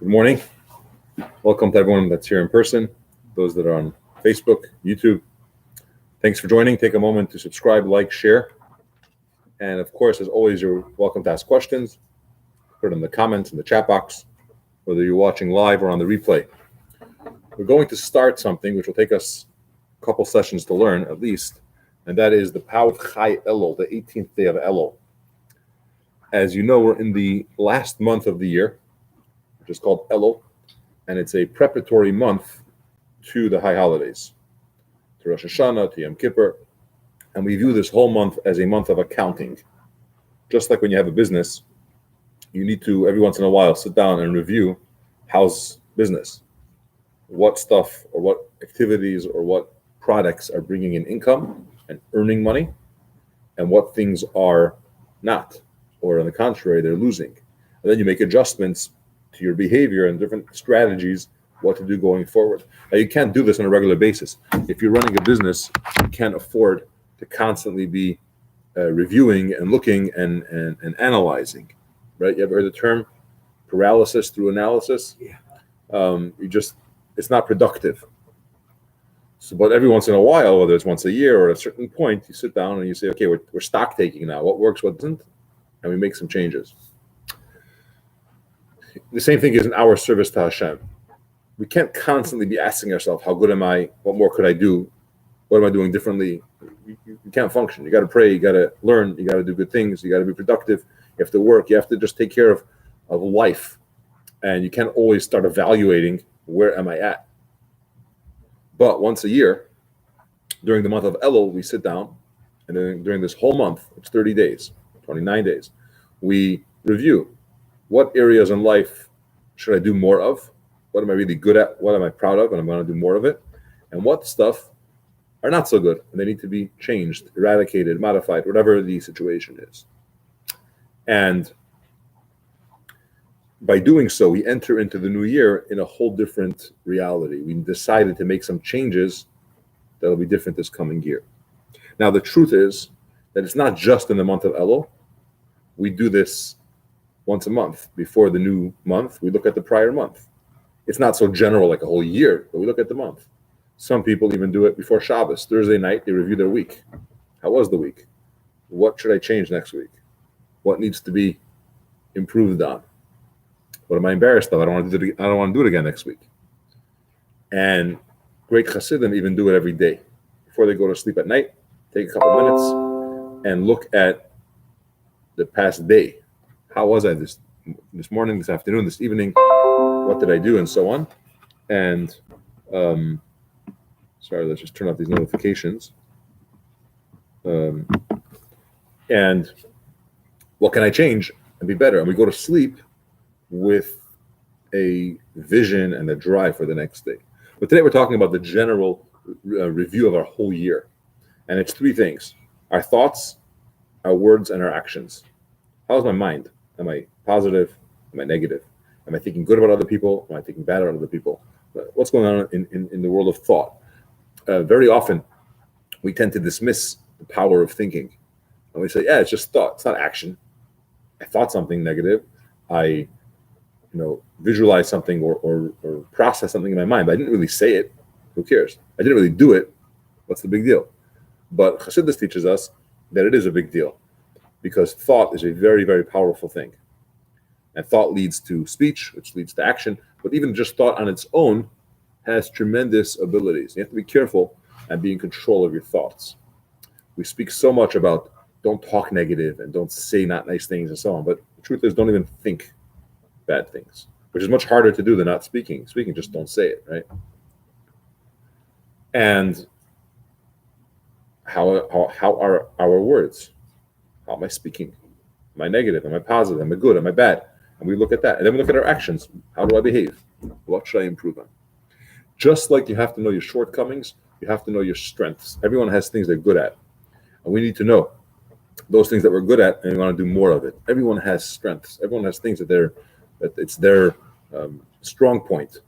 Good morning. Welcome to everyone that's here in person, those that are on Facebook, YouTube. Thanks for joining. Take a moment to subscribe, like, share. And of course, as always, you're welcome to ask questions. Put it in the comments in the chat box, whether you're watching live or on the replay. We're going to start something which will take us a couple sessions to learn, at least, and that is the power of Chai Elul, the 18th day of Elul. As you know, we're in the last month of the year, which is called Elul, and it's a preparatory month to the high holidays, to Rosh Hashanah, to Yom Kippur, and we view this whole month as a month of accounting. Just like when you have a business, you need to, every once in a while, sit down and review how's business, what stuff or what activities or what products are bringing in income and earning money, and what things are not, or on the contrary, they're losing. And then you make adjustments to your behavior and different strategies, what to do going forward. Now, you can't do this on a regular basis. If you're running a business, you can't afford to constantly be reviewing and looking and analyzing, right? You ever heard the term paralysis through analysis? Yeah. It's not productive. So, but every once in a while, whether it's once a year or at a certain point, you sit down and you say, okay, we're stock taking now. What works, what doesn't? And we make some changes. The same thing is in our service to Hashem. We can't constantly be asking ourselves, how good am I? What more could I do? What am I doing differently? You can't function. You got to pray. You got to learn. You got to do good things. You got to be productive. You have to work. You have to just take care of life. And you can't always start evaluating, where am I at? But once a year, during the month of Elul, we sit down, and then during this whole month, it's 30 days, 29 days, we review what areas in life should I do more of? What am I really good at? What am I proud of? And I'm going to do more of it. And what stuff are not so good, and they need to be changed, eradicated, modified, whatever the situation is. And by doing so, we enter into the new year in a whole different reality. We decided to make some changes that will be different this coming year. Now, the truth is that it's not just in the month of Elul. We do this once a month. Before the new month, we look at the prior month. It's not so general like a whole year, but we look at the month. Some people even do it before Shabbos. Thursday night, they review their week. How was the week? What should I change next week? What needs to be improved on? What am I embarrassed of? I don't want to do it again next week. And great Hasidim even do it every day. Before they go to sleep at night, take a couple minutes and look at the past day. How was I this morning, this afternoon, this evening? What did I do, and so on? And sorry, let's just turn off these notifications. And what can I change and be better? And we go to sleep with a vision and a drive for the next day. But today we're talking about the general review of our whole year. And it's three things: our thoughts, our words, and our actions. How's my mind? Am I positive? Am I negative? Am I thinking good about other people? Am I thinking bad about other people? What's going on in the world of thought? Very often, we tend to dismiss the power of thinking. And we say, yeah, it's just thought. It's not action. I thought something negative. I visualize something or process something in my mind, but I didn't really say it. Who cares? I didn't really do it. What's the big deal? But Chassidus teaches us that it is a big deal, because thought is a very, very powerful thing. And thought leads to speech, which leads to action. But even just thought on its own has tremendous abilities. You have to be careful and be in control of your thoughts. We speak so much about don't talk negative and don't say not nice things and so on. But the truth is, don't even think bad things, which is much harder to do than not speaking. Speaking, just don't say it, right? And how are our words? How am I speaking? Am I negative? Am I positive? Am I good? Am I bad? And we look at that. And then we look at our actions. How do I behave? What should I improve on? Just like you have to know your shortcomings, you have to know your strengths. Everyone has things they're good at. And we need to know those things that we're good at, and we want to do more of it. Everyone has strengths. Everyone has things that it's their strong point.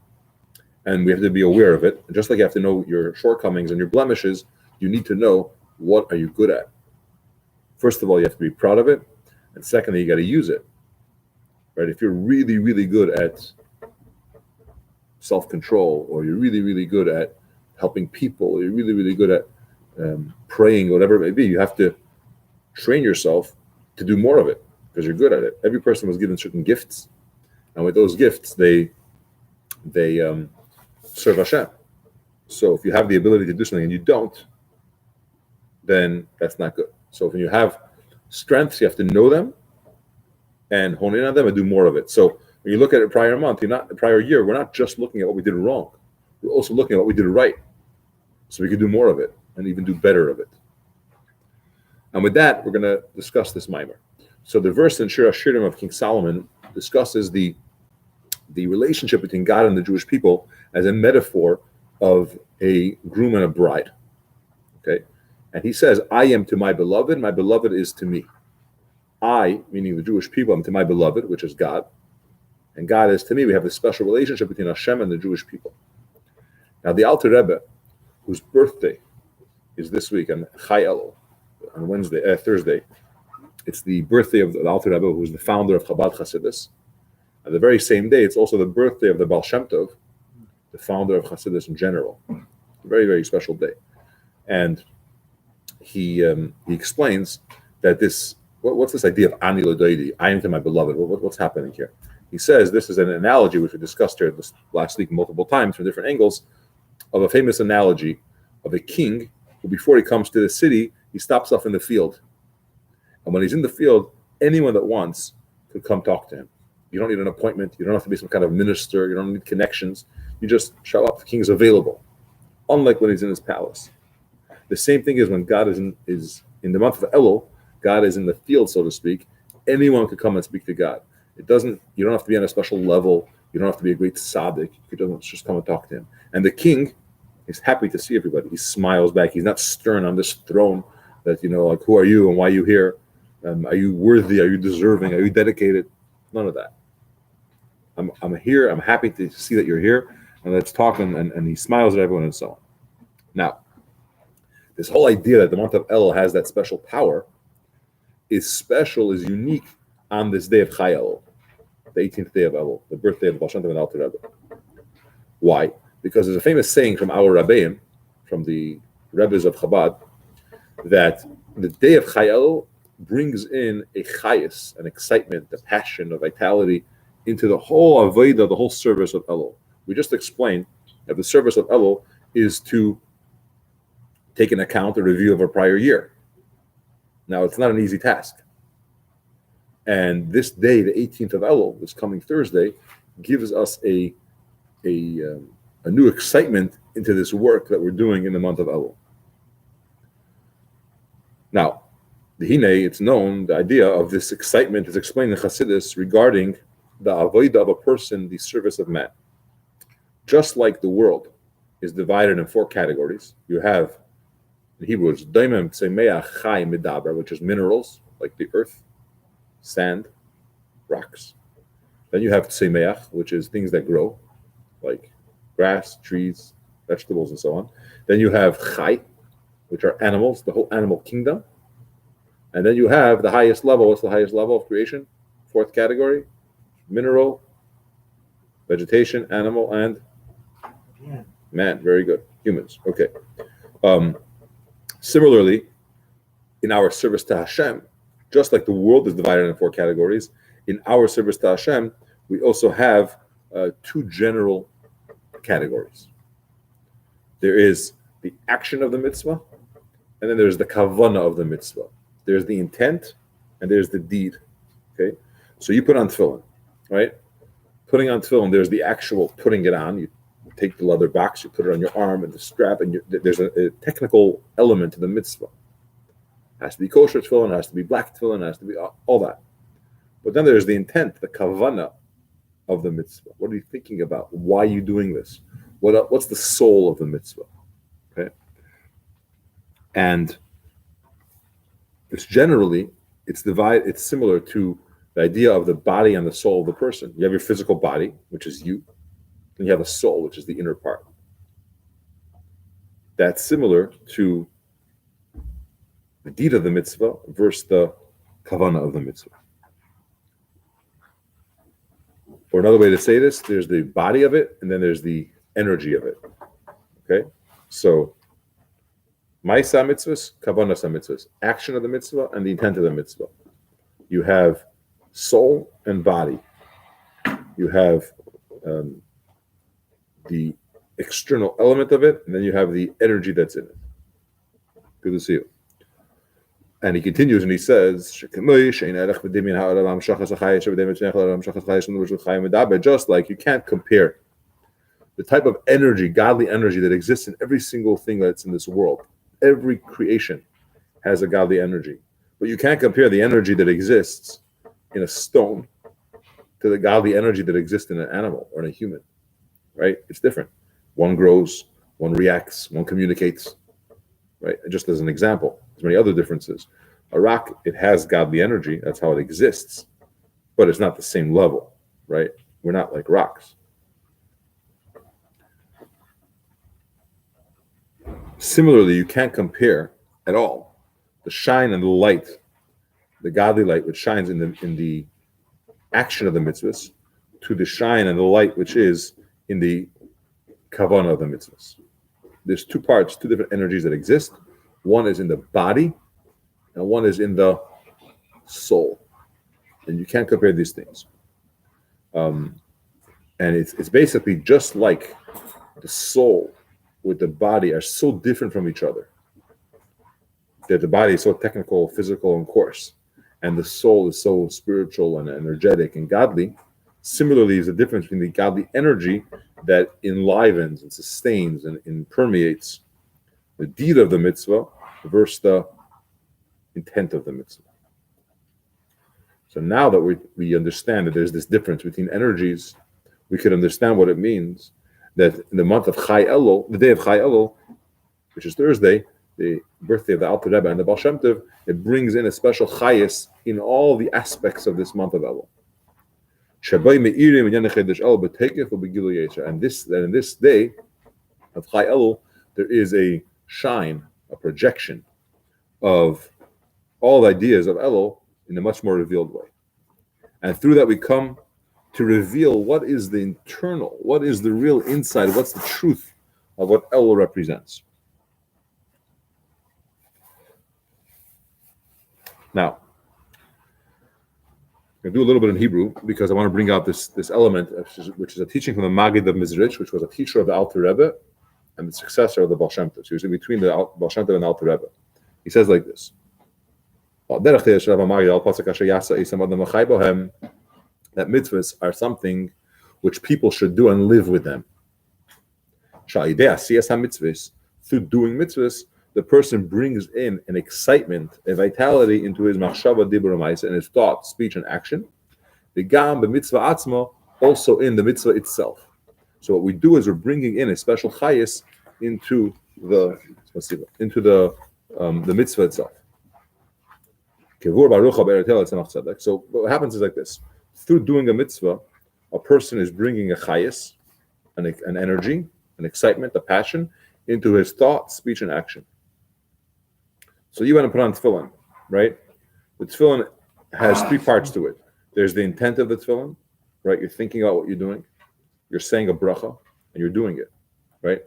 And we have to be aware of it. And just like you have to know your shortcomings and your blemishes, you need to know, what are you good at? First of all, you have to be proud of it. And secondly, you got to use it. Right? If you're really, really good at self-control, or you're really, really good at helping people, or you're really, really good at praying, whatever it may be, you have to train yourself to do more of it because you're good at it. Every person was given certain gifts, and with those gifts, they serve Hashem. So if you have the ability to do something and you don't, then that's not good. So when you have strengths, you have to know them and hone in on them and do more of it. So when you look at a prior month, a prior year, we're not just looking at what we did wrong. We're also looking at what we did right. So we can do more of it and even do better of it. And with that, we're going to discuss this mimer. So the verse in Shir HaShirim of King Solomon discusses the relationship between God and the Jewish people as a metaphor of a groom and a bride. Okay? And he says, I am to my beloved is to me. I, meaning the Jewish people, am to my beloved, which is God. And God is to me. We have this special relationship between Hashem and the Jewish people. Now the Alter Rebbe, whose birthday is this week on Chai Elul, on Thursday, it's the birthday of the Alter Rebbe, who's the founder of Chabad Hasidus. And the very same day, it's also the birthday of the Baal Shem Tov, the founder of Hasidus in general. A very, very special day. And he explains that what's this idea of Ani L'Doidi, I am to my beloved? What's happening here? He says this is an analogy which we discussed here this last week multiple times from different angles, of a famous analogy of a king who, before he comes to the city, he stops off in the field. And when he's in the field, anyone that wants could come talk to him. You don't need an appointment. You don't have to be some kind of minister. You don't need connections. You just show up. The king is available, unlike when he's in his palace. The same thing is when God is in the month of Elul, God is in the field, so to speak. Anyone could come and speak to God. You don't have to be on a special level. You don't have to be a great tzaddik. You can just come and talk to him. And the king is happy to see everybody. He smiles back. He's not stern on this throne that, like, who are you and why are you here? Are you worthy? Are you deserving? Are you dedicated? None of that. I'm here. I'm happy to see that you're here. And let's talk. And he smiles at everyone and so on. Now, this whole idea that the month of Elul has that special power is unique on this day of Chai Elul, the 18th day of Elul, the birthday of the Baal Shem Tov and Alter Rebbe. Why? Because there's a famous saying from our Rabbeim, from the Rebbes of Chabad, that the day of Chai Elul brings in a chayis, an excitement, a passion, a vitality into the whole avodah, the whole service of Elul. We just explained that the service of Elul is to take an account, a review of a prior year. Now, it's not an easy task. And this day, the 18th of Elul, this coming Thursday, gives us a new excitement into this work that we're doing in the month of Elul. Now, it's known, the idea of this excitement is explained in Chassidus regarding the avodah of a person, the service of man. Just like the world is divided in 4 categories, you have, in Hebrew, it's daimim tzemeach chai midaber, which is minerals, like the earth, sand, rocks. Then you have tzemeach, which is things that grow, like grass, trees, vegetables, and so on. Then you have chai, which are animals, the whole animal kingdom. And then you have the highest level. What's the highest level of creation? 4th category, mineral, vegetation, animal, and man. Very good. Humans. Okay. Similarly, in our service to Hashem, just like the world is divided into 4 categories, in our service to Hashem, we also have 2 general categories. There is the action of the mitzvah, and then there's the kavanah of the mitzvah. There's the intent, and there's the deed. Okay, so you put on tefillin, right? Putting on tefillin, there's the actual putting it on. You take the leather box, you put it on your arm and the strap, and there's a technical element to the mitzvah. It has to be kosher tefillin, it has to be black tefillin, it has to be all that. But then there's the intent, the kavanah of the mitzvah. What are you thinking about? Why are you doing this? What's the soul of the mitzvah? Okay, and it's similar to the idea of the body and the soul of the person. You have your physical body, which is you, and you have a soul, which is the inner part. That's similar to the deed of the mitzvah versus the kavanah of the mitzvah. Or another way to say this, there's the body of it, and then there's the energy of it. Okay? So, Ma'isa mitzvahs, Kavanah mitzvahs, action of the mitzvah and the intent of the mitzvah. You have soul and body. You have the external element of it, and then you have the energy that's in it. Good to see you. And he continues and he says, just like you can't compare the type of energy, godly energy that exists in every single thing that's in this world. Every creation has a godly energy. But you can't compare the energy that exists in a stone to the godly energy that exists in an animal or in a human. Right? It's different. One grows, one reacts, one communicates. Right? Just as an example, there's many other differences. A rock, it has godly energy. That's how it exists. But it's not the same level. Right? We're not like rocks. Similarly, you can't compare at all the shine and the light, the godly light which shines in the action of the mitzvahs, to the shine and the light which is in the kavanah of the mitzvahs. There's two parts, two different energies that exist. One is in the body, and one is in the soul. And you can't compare these things. And it's basically just like the soul with the body are so different from each other. That the body is so technical, physical, and coarse, and the soul is so spiritual and energetic and godly. Similarly, is the difference between the godly energy that enlivens and sustains and permeates the deed of the mitzvah versus the intent of the mitzvah. So now that we understand that there's this difference between energies, we could understand what it means that in the month of Chai Elul, the day of Chai Elul, which is Thursday, the birthday of the Alter Rebbe and the Baal Shem Tov, it brings in a special chayis in all the aspects of this month of Elul. And in this day of Chai Elul, there is a shine, a projection of all the ideas of Elul in a much more revealed way. And through that we come to reveal what is the internal, what is the real inside, what's the truth of what Elul represents. Now, I'm going to do a little bit in Hebrew because I want to bring out this element, which is a teaching from the Maggid of Mizrich, which was a teacher of the Alter Rebbe and the successor of the Baal Shem Tov. So he was in between the Baal Shem Tov and the Alter Rebbe. He says like this: that mitzvahs are something which people should do and live with them. Through doing mitzvahs, the person brings in an excitement, a vitality into his machshava dibur u'maisa, and his thought, speech, and action. V'gam b'mitzvah atzma, also in the mitzvah itself. So what we do is we're bringing in a special chayis into the mitzvah itself. So what happens is like this: through doing a mitzvah, a person is bringing a chayis, an energy, an excitement, a passion into his thought, speech, and action. So you want to put on tefillin, right? The tefillin has three parts to it. There's the intent of the tefillin, right? You're thinking about what you're doing. You're saying a bracha, and you're doing it, right?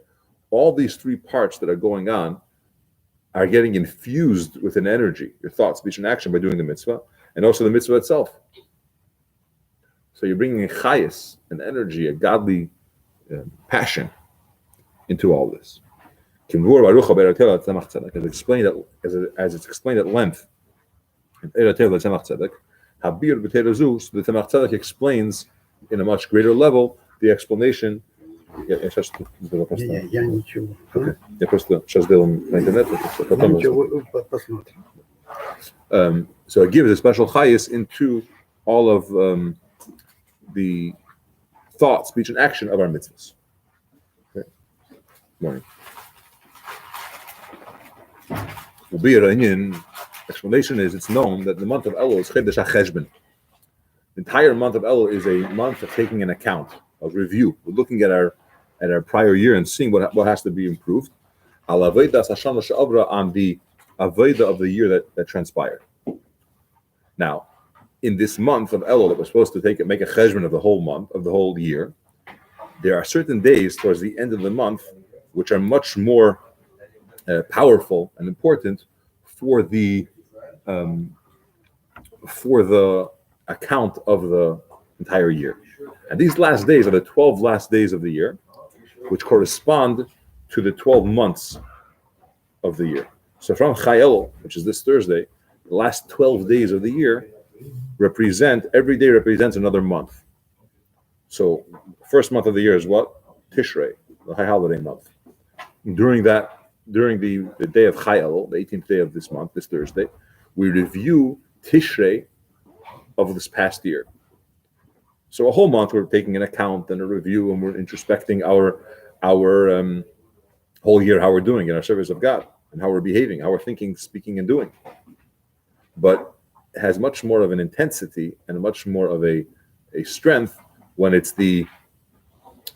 All these three parts that are going on are getting infused with an energy, your thought, speech, and action by doing the mitzvah, and also the mitzvah itself. So you're bringing a chayis, an energy, a godly passion into all this. As it's explained at length in Eretz Tzemach Tzedek, Habir b'Teira Zu, so the Tzemach Tzedek explains in a much greater level the explanation. Я ничего. Я просто сейчас сделаем на интернет. So it gives a special chayis into all of the thought, speech, and action of our mitzvahs. Okay. Morning. Explanation is it's known that the month of Elul is Chedesh HaCheshbon. The entire month of Elul is a month of taking an account, of review. We're looking at our prior year and seeing what has to be improved. On the Aveda of the year that transpired. Now, in this month of Elul that we're supposed to make a cheshbon of the whole month, of the whole year, there are certain days towards the end of the month which are much more powerful and important for the account of the entire year. And these last days are the 12 last days of the year, which correspond to the 12 months of the year. So from Elul, which is this Thursday, the last 12 days of the year every day represents another month. So first month of the year is what? Tishrei, the high holiday month. During the day of Elul, the 18th day of this month, this Thursday, we review Tishrei of this past year. So a whole month we're taking an account and a review, and we're introspecting our whole year, how we're doing in our service of God, and how we're behaving, how we're thinking, speaking, and doing. But it has much more of an intensity and much more of a strength when it's the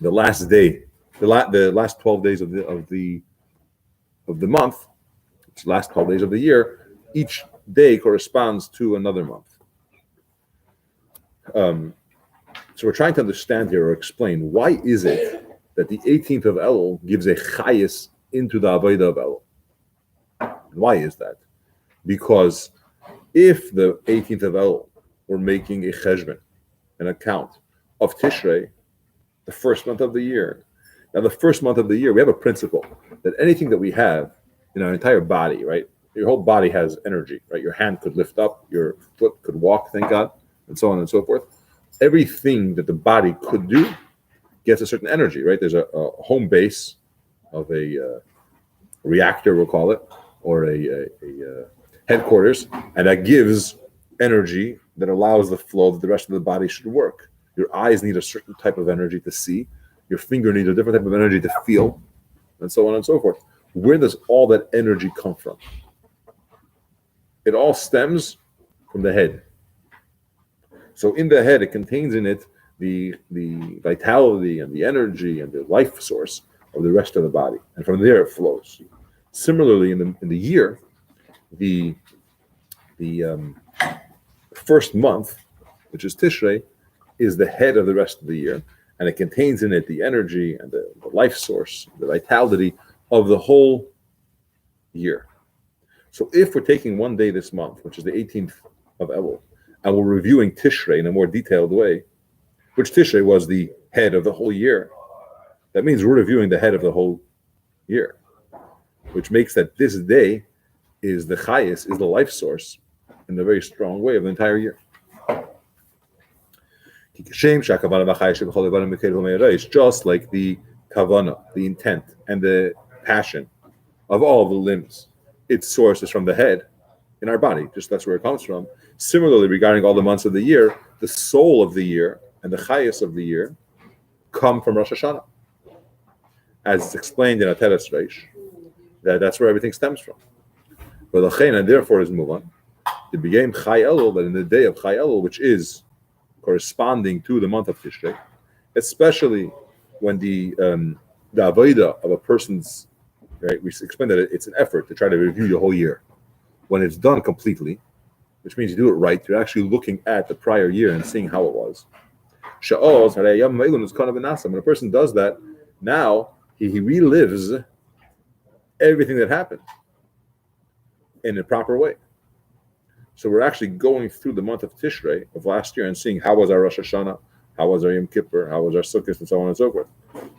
last day, the last 12 days of the month, it's the last 12 days of the year. Each day corresponds to another month. So we're trying to understand here or explain, why is it that the 18th of Elul gives a chayis into the avodah of Elul? Why is that? Because if the 18th of Elul were making a cheshbon, an account of Tishrei, the first month of the year. Now, the first month of the year, we have a principle that anything that we have in our entire body, right? Your whole body has energy, right? Your hand could lift up, your foot could walk, thank God, and so on and so forth. Everything that the body could do gets a certain energy, right? There's a home base of a reactor, we'll call it, or a headquarters, and that gives energy that allows the flow that the rest of the body should work. Your eyes need a certain type of energy to see. Your finger needs a different type of energy to feel, and so on and so forth. Where does all that energy come from? It all stems from the head. So in the head, it contains in it the vitality and the energy and the life source of the rest of the body, and from there it flows. Similarly, in the year, the first month, which is Tishrei, is the head of the rest of the year, and it contains in it the energy and the life source, the vitality of the whole year. So if we're taking one day this month, which is the 18th of Elul, and we're reviewing Tishrei in a more detailed way, which Tishrei was the head of the whole year, that means we're reviewing the head of the whole year, which makes that this day is the chayis, is the life source in a very strong way of the entire year. It's just like the kavana, the intent, and the passion of all the limbs. Its source is from the head in our body, just that's where it comes from. Similarly, regarding all the months of the year, the soul of the year and the chayis of the year come from Rosh Hashanah. As it's explained in Ateres Reish, that's where everything stems from. But and therefore is Muvan. It became Chai Elul, that in the day of Chai Elul, which is corresponding to the month of Tishrei, especially when the avodah of a person's, right, we explained that it's an effort to try to review your whole year. When it's done completely, which means you do it right, you're actually looking at the prior year and seeing how it was. When a person does that, now he relives everything that happened in a proper way. So we're actually going through the month of Tishrei of last year and seeing how was our Rosh Hashanah, how was our Yom Kippur, how was our Sukkot, and so on and so forth.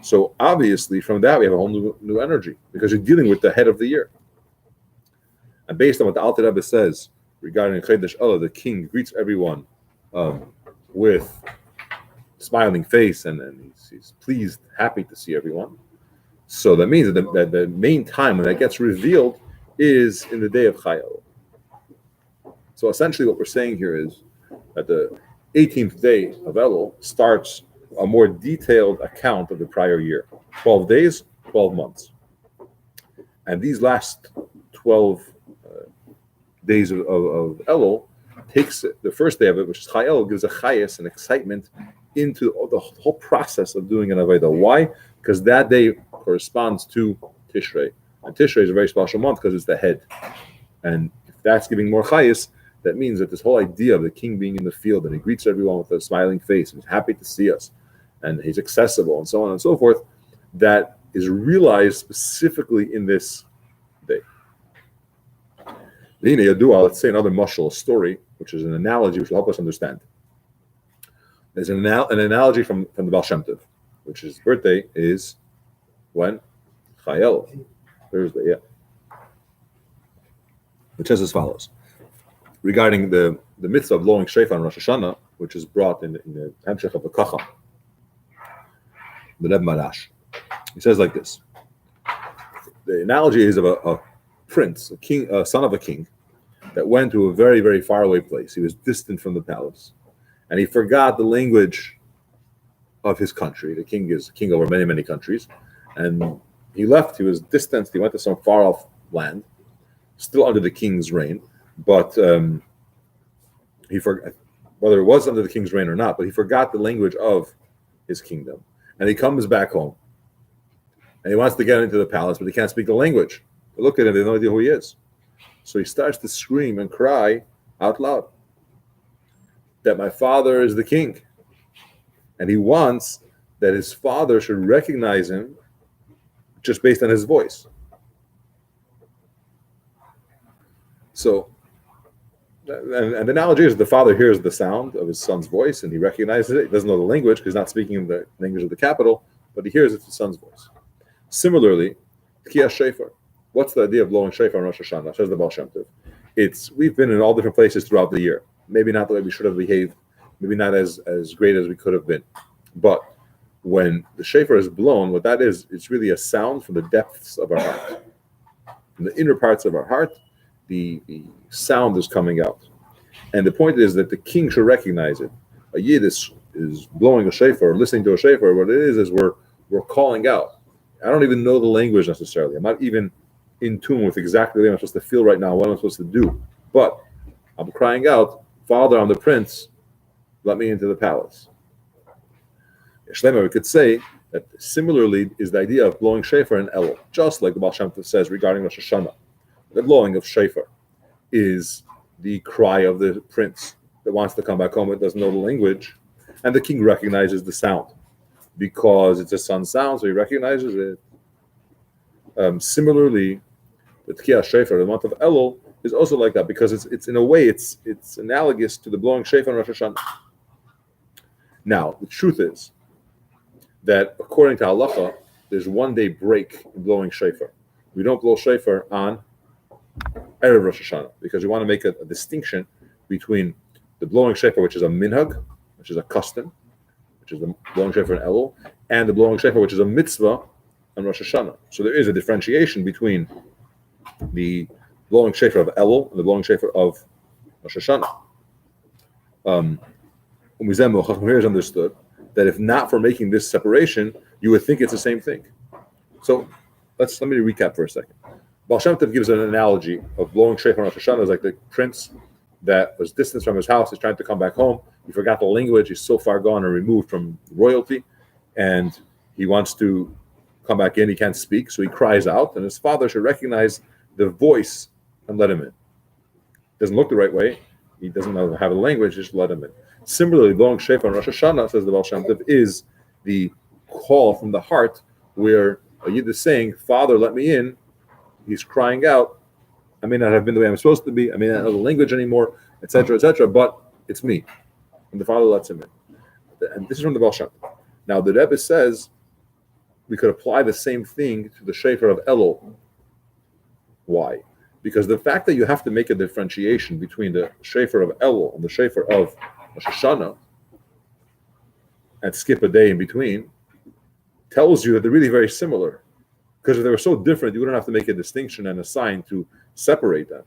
So obviously from that we have a whole new energy because you're dealing with the head of the year. And based on what the Alter Rebbe says regarding Chodesh Elul, the king greets everyone with smiling face and he's pleased, happy to see everyone. So that means that the main time when that gets revealed is in the day of Chai Elul. So essentially what we're saying here is that the 18th day of Elul starts a more detailed account of the prior year. 12 days, 12 months. And these last 12 days of Elul takes the first day of it, which is Chai Elul, gives a chayas, an excitement into the whole process of doing an avodah. Why? Because that day corresponds to Tishrei. And Tishrei is a very special month because it's the head. And if that's giving more chayas, That means that this whole idea of the king being in the field and he greets everyone with a smiling face and he's happy to see us and he's accessible and so on and so forth, that is realized specifically in this day. Let's say another mashal, a story, which is an analogy which will help us understand. There's an analogy from the Baal Shem Tov, which his birthday is when? Chayel, Thursday, yeah. Which says as follows. Regarding the mitzvah of blowing shofar on Rosh Hashanah, which is brought in the Hemshech of the Kacham, the Reb Marash. He says like this. The analogy is of a prince, a king, a son of a king, that went to a very, very far away place. He was distant from the palace, and he forgot the language of his country. The king is king over many, many countries, and he left. He was distanced. He went to some far off land, still under the king's reign, but he forgot whether it was under the king's reign or not. But he forgot the language of his kingdom, and he comes back home, and he wants to get into the palace, but he can't speak the language. They look at him; they have no idea who he is. So he starts to scream and cry out loud that my father is the king, and he wants that his father should recognize him just based on his voice. So, and the analogy is the father hears the sound of his son's voice and he recognizes it. He doesn't know the language because he's not speaking the language of the capital, but he hears it's his son's voice. Similarly, Tkiyah Shofar. What's the idea of blowing shofar on Rosh Hashanah? Says the Baal Shem Tov. We've been in all different places throughout the year. Maybe not the way we should have behaved. Maybe not as great as we could have been. But when the shofar is blown, what that is, it's really a sound from the depths of our heart. From the inner parts of our heart, the sound is coming out. And the point is that the king should recognize it. A yid is blowing a shofar, or listening to a shofar. What it is we're calling out. I don't even know the language necessarily. I'm not even in tune with exactly what I'm supposed to feel right now, what I'm supposed to do. But I'm crying out, Father, I'm the prince, let me into the palace. Shlema, we could say that similarly is the idea of blowing shofar in Elul, just like the Baal Shem Tov says regarding Rosh Hashanah. The blowing of shofar is the cry of the prince that wants to come back home but doesn't know the language, and the king recognizes the sound because it's a son's sound, so he recognizes it. Similarly, the Tkiyah Shofar, the month of Elul, is also like that because it's in a way it's analogous to the blowing shofar on Rosh Hashanah. Now, the truth is that according to halacha, there's 1 day break in blowing shofar. We don't blow shofar on Erev Rosh Hashanah because we want to make a distinction between the blowing shofar, which is a minhag, which is a custom, which is the blowing shofar in Elul, and the blowing shofar, which is a mitzvah on Rosh Hashanah. So there is a differentiation between the blowing shofar of Elul and the blowing shofar of Rosh Hashanah. Here is understood that if not for making this separation, you would think it's the same thing. So let me recap for a second. Baal Shem Tov gives an analogy of blowing shofar on Rosh Hashanah is like the prince that was distanced from his house, is trying to come back home. He forgot the language. He's so far gone and removed from royalty, and he wants to come back in. He can't speak, so he cries out, and his father should recognize the voice and let him in. Doesn't look the right way. He doesn't know how the language, just let him in. Similarly, blowing shofar on Rosh Hashanah, says the Baal Shem Tov, is the call from the heart where a yid is saying, Father, let me in. He's crying out, I may not have been the way I'm supposed to be, I may not know the language anymore, etc., but it's me. And the father lets him in. And this is from the Baal Shem Tov. Now, the Rebbe says we could apply the same thing to the shofar of Elul. Why? Because the fact that you have to make a differentiation between the shofar of Elul and the shofar of Rosh Hashanah and skip a day in between tells you that they're really very similar. Because if they were so different, you wouldn't have to make a distinction and a sign to separate them.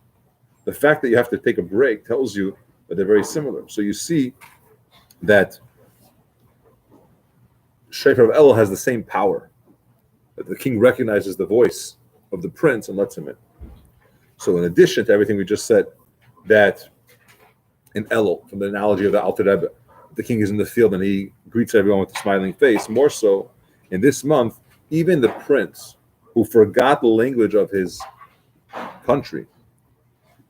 The fact that you have to take a break tells you that they're very similar. So you see that shofar of Elul has the same power. That the king recognizes the voice of the prince and lets him in. So in addition to everything we just said, that in Elul, from the analogy of the Alter Rebbe, the king is in the field and he greets everyone with a smiling face. More so, in this month, even the prince who forgot the language of his country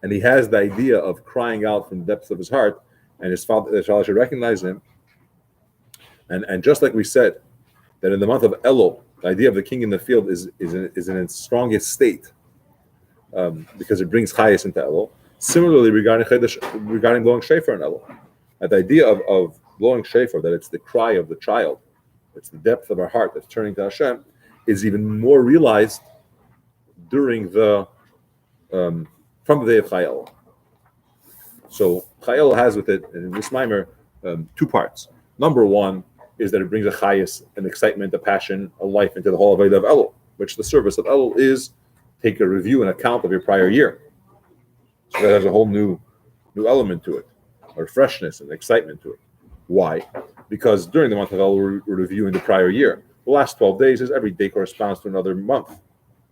and he has the idea of crying out from the depths of his heart, and his father should recognize him. And just like we said, that in the month of Elul, the idea of the king in the field is in its strongest state, because it brings chayes into Elul. Similarly, regarding blowing shofar in Elul, the idea of blowing shofar, that it's the cry of the child, it's the depth of our heart that's turning to Hashem, is even more realized during the from the day of Chayel. So Chayel has with it in this mimer two parts. Number one is that it brings a chayes, an excitement, a passion, a life into the whole Avodah of Elul, which the service of Elul is take a review and account of your prior year. So that has a whole new element to it, or freshness and excitement to it. Why? Because during the month of Elul, we're reviewing the prior year. The last 12 days is every day corresponds to another month.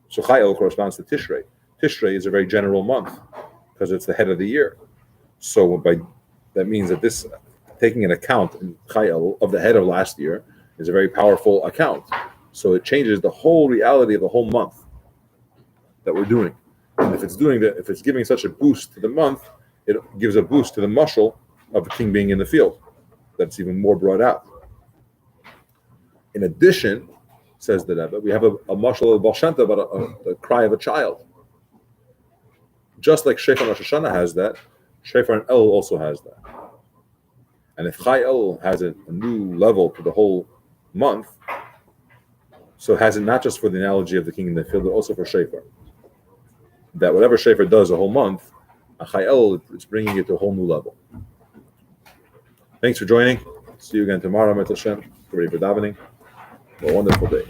So Chayel corresponds to Tishrei. Tishrei is a very general month because it's the head of the year. So that means that this taking an account in Chayel of the head of last year is a very powerful account. So it changes the whole reality of the whole month that we're doing. And if it's giving such a boost to the month, it gives a boost to the mashal of the king being in the field. That's even more brought out. In addition, says the Rebbe, we have a mashal of Baal Shem Tov about a cry of a child. Just like Shofar Rosh Hashanah has that, Shofar and Elul also has that. And if Chayel has a new level to the whole month, so it has it not just for the analogy of the king in the field, but also for Shofar. That whatever Shofar does a whole month, a Chayel, it's bringing it to a whole new level. Thanks for joining. See you again tomorrow, Hashem. Ready for davening. Have a wonderful day.